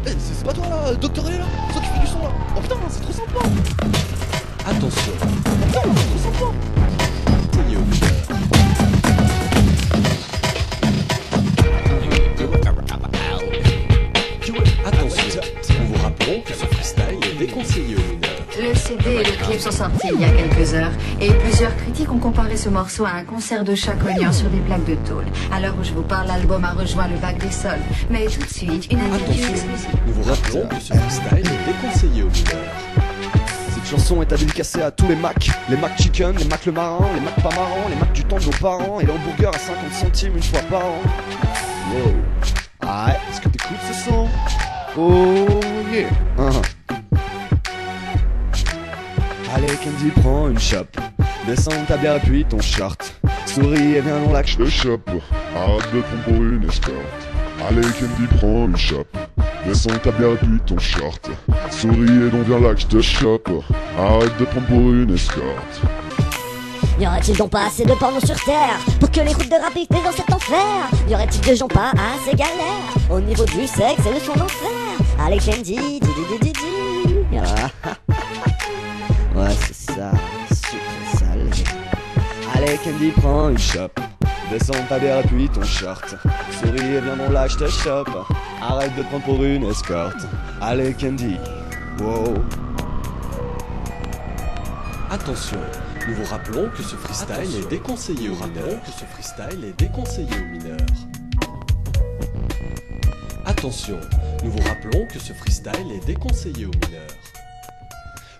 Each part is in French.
C'est pas toi là, Docteur L là? C'est toi qui fais du son là? Oh putain, c'est trop sympa! Attention, Putain, c'est trop sympa! c'est au mineur. Attention, nous vous rappelons que ce freestyle est déconseillé aux mineurs. Le CD et le clip sont sortis il y a quelques heures et plusieurs critiques ont comparé ce morceau à un concert de chacognard sur des plaques de tôle. À l'heure où je vous parle, l'album a rejoint le bac des sols. Mais tout de suite, une interview Attention, exclusive. nous vous rappelons que ce freestyle est déconseillé aux mineurs. Cette chanson est à dédicacer à tous les Macs chicken, les Mac le marin, les Mac pas marrants, les Mac du temps de nos parents et les hamburgers à 50 centimes une fois par an. Wow. Ah ouais, est-ce que t'écoutes ce son? Oh yeah. Allez Candy, prends une chope, descends ta bière et puis ton short. Souris et viens dans l'axe. Le chope, arrête de prendre pour une escorte. Allez Candy, prends une chope, descends ta bière et puis ton short. Souris et donc viens là que je te chope. Arrête de prendre pour une escorte. Y aurait-il donc pas assez de porno sur terre pour que les routes de rap étaient dans cet enfer? Y aurait-il de gens pas assez galères au niveau du sexe et de son enfer? Allez Candy, di. Ouais c'est ça, sucré salé. Allez Candy, prends une chope, descends ta bière et puis ton short. Souris et viens dans l'axe, je te chope. Arrête de te prendre pour une escorte. Allez Candy, wow. Attention, nous vous rappelons que ce freestyle est déconseillé aux mineurs. Attention, nous vous rappelons que ce freestyle est déconseillé aux mineurs.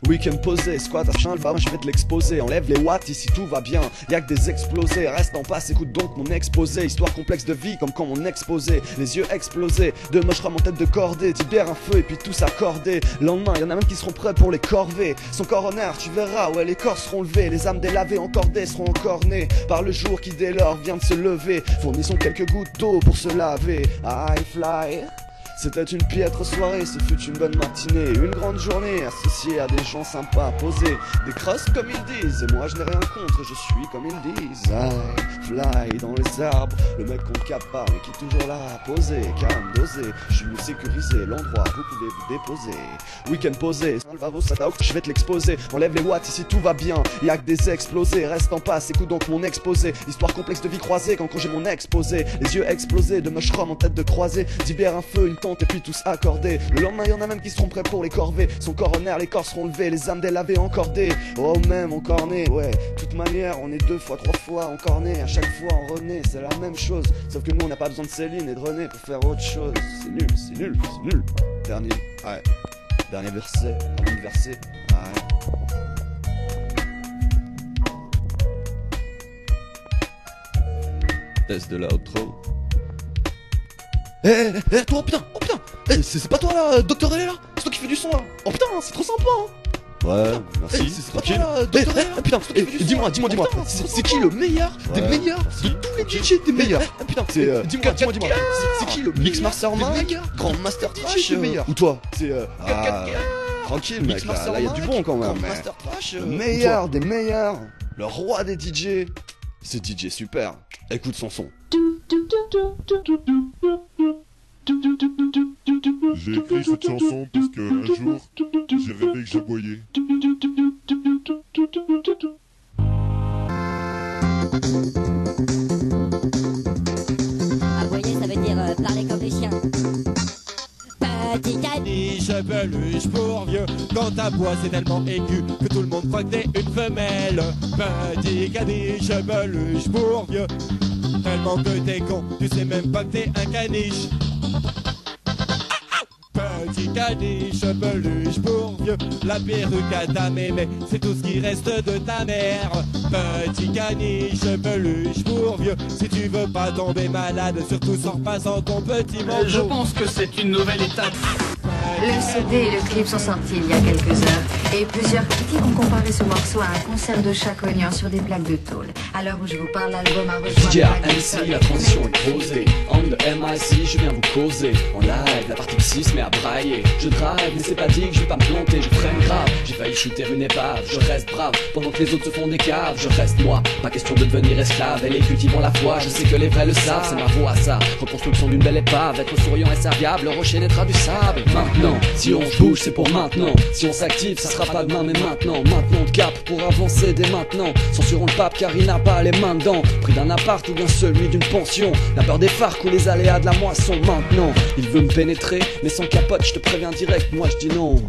Week-end posé, squat à chien, le barin je vais te l'exposer. Enlève les watts, ici tout va bien, y'a que des explosés. Reste en passe, écoute donc mon exposé. Histoire complexe de vie comme quand mon exposé. Les yeux explosés, de mocheram en tête de cordée. Tibère un feu et puis tous accordés. Le lendemain, y'en a même qui seront prêts pour les corvées. Son coroner, tu verras, ouais les corps seront levés. Les âmes délavées, encordées, seront encore nées par le jour qui dès lors vient de se lever. Fournissons quelques gouttes d'eau pour se laver. I fly. C'était une piètre soirée, ce fut une bonne matinée, une grande journée associée à des gens sympas posés, des crosses comme ils disent, et moi je n'ai rien contre, je suis comme ils disent. I fly dans les arbres, le mec qu'on ne capte pas, mais qui est toujours là, posé, calme, dosé, je suis mieux sécurisé, l'endroit, vous pouvez vous déposer. Week-end posé, Salvavo, Sataok, je vais te l'exposer, enlève les watts, ici tout va bien, y'a que des explosés, reste en passe, écoute donc mon exposé, histoire complexe de vie croisée, quand j'ai mon exposé, les yeux explosés, de mushroom en tête de croisée, d'hiver un feu, une tente et puis tous accordés. Le lendemain y'en a même qui seront prêts pour les corvées. Son coroner, les corps seront levés, les âmes délavées encordées. Oh même encorné, ouais. Toute manière, on est 2 fois, 3 fois encorné. À chaque fois en René, c'est la même chose. Sauf que nous on n'a pas besoin de Céline et de René pour faire autre chose. C'est nul, c'est nul, c'est nul. Dernier, ouais. Dernier verset, avant de verser, ouais. Test de la outro. Toi, oh putain, c'est pas toi là, Docteur L là? C'est toi qui fais du son là? Oh putain, c'est trop sympa hein. Ouais, merci. C'est pas toi là, Docteur L là? Putain, dis-moi, c'est qui le meilleur des meilleurs de tous les DJ des meilleurs? Putain, c'est dis-moi, c'est qui le Mix Mastermind, Grand Master Trash ou toi? C'est tranquille mec, là y'a du bon quand même. Le meilleur des meilleurs, le roi des DJ, c'est DJ Super. Écoute son son. J'ai écrit cette chanson parce que un jour, j'ai rêvé que j'aboyais. Aboyer, ça veut dire parler comme des chiens. Petit caniche, peluche pour vieux. Quand ta voix c'est tellement aigu que tout le monde croit que t'es une femelle. Petit caniche, peluche pour vieux. Tellement que t'es con, tu sais même pas que t'es un caniche. Petit caniche, peluche pour vieux. La perruque à ta mémé, c'est tout ce qui reste de ta mère. Petit caniche, peluche pour vieux. Si tu veux pas tomber malade, surtout sors pas sans ton petit manteau. Je pense que c'est une nouvelle étape. Le CD et le clip sont sortis il y a quelques heures et plusieurs critiques ont comparé ce morceau à un concert de chacognan sur des plaques de tôle. À l'heure où je vous parle, l'album a rejoint DJ le bac des sols. MC, la transition est posée. En de MIC, je viens vous causer. En live, la partie psy se met à brailler. Je drive, mais c'est pas dit que je vais pas me planter. Je freine grave, j'ai failli shooter une épave. Je reste brave, pendant que les autres se font des caves. Je reste moi, pas question de devenir esclave. Et les cultivons la foi, je sais que les vrais le savent. C'est ma voix, ça, reconstruction d'une belle épave. Être souriant et serviable, le rocher naîtra du sable. Maintenant, si on bouge, c'est pour maintenant. Si on s'active, ça sera pas demain, mais maintenant. Maintenant de cap pour avancer dès maintenant. Censurons le pape car il n'a pas les mains dedans. Prix d'un appart ou bien celui d'une pension. La peur des farcs ou les aléas de la moisson. Maintenant, il veut me pénétrer, mais sans capote, je te préviens direct, moi je dis non.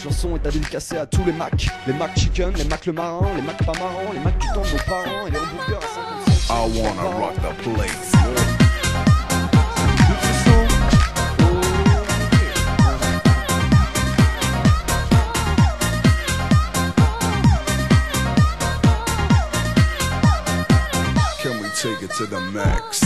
Chanson est à dédicacer à tous les Macs chicken, les Mac le marin, les Mac pas marrants, les Mac du temps de nos parents et les hamburgers à 50 cents. I wanna rock the place. Can we take it to the max?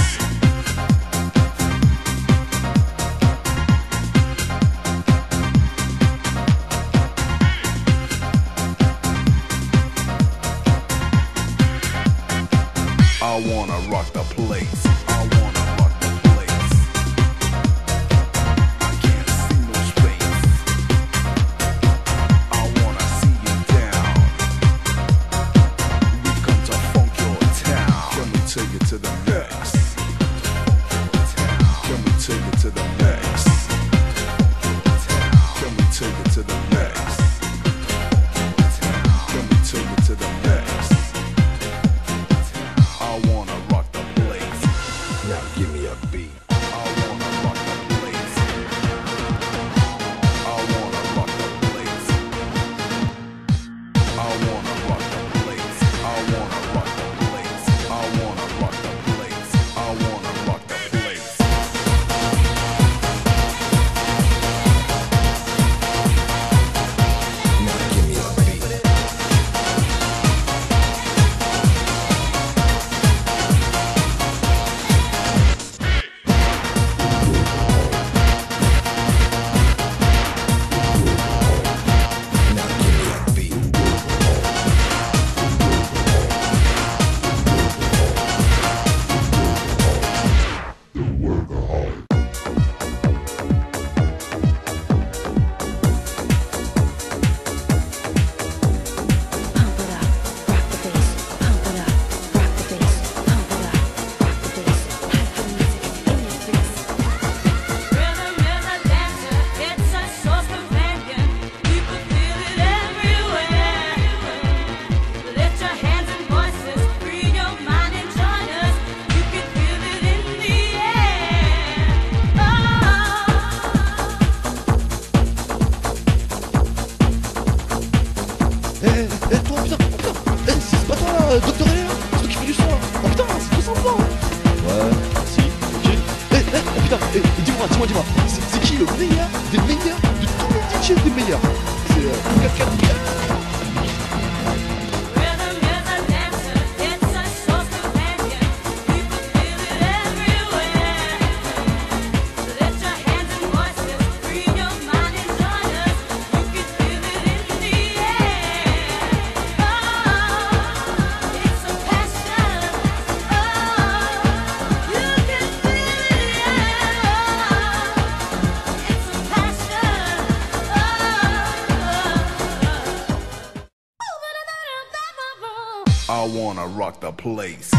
I wanna rock the place. I wanna rock the place. I can't see no space. I wanna see you down. We come to funk your town. Can we take it to the max? Can we take it to the max? Can we take it to the max? Can we take it to the max? I wanna rock the place. Now give me a beat. I wanna rock the place. I wanna rock the place. I wanna rock the place. I wanna rock the place. I wanna rock the place. I wanna rock the place. Now give me a beat. Now give me a beat. Pump it up, rock the bass. Pump it up, rock the bass. Pump it up, rock the bass. Hype the music in your face. Rhythm is a dancer, it's a source companion. You can feel it everywhere. Lift your hands and voices, free your mind and join us. You can feel it in the air. Oh. Toi putain, c'est pas toi là, Docteur Léa, c'est toi qui fais du son là. Oh putain, c'est trop sympa. Ouais, si, ok. Putain, dis-moi, c'est qui le meilleur des meilleurs de tous les DJs des meilleurs? C'est 4. Rhythm is a dancer, it's a source companion. You can feel it everywhere. Lift your hands and voices, free your mind and join us. You wanna rock the place.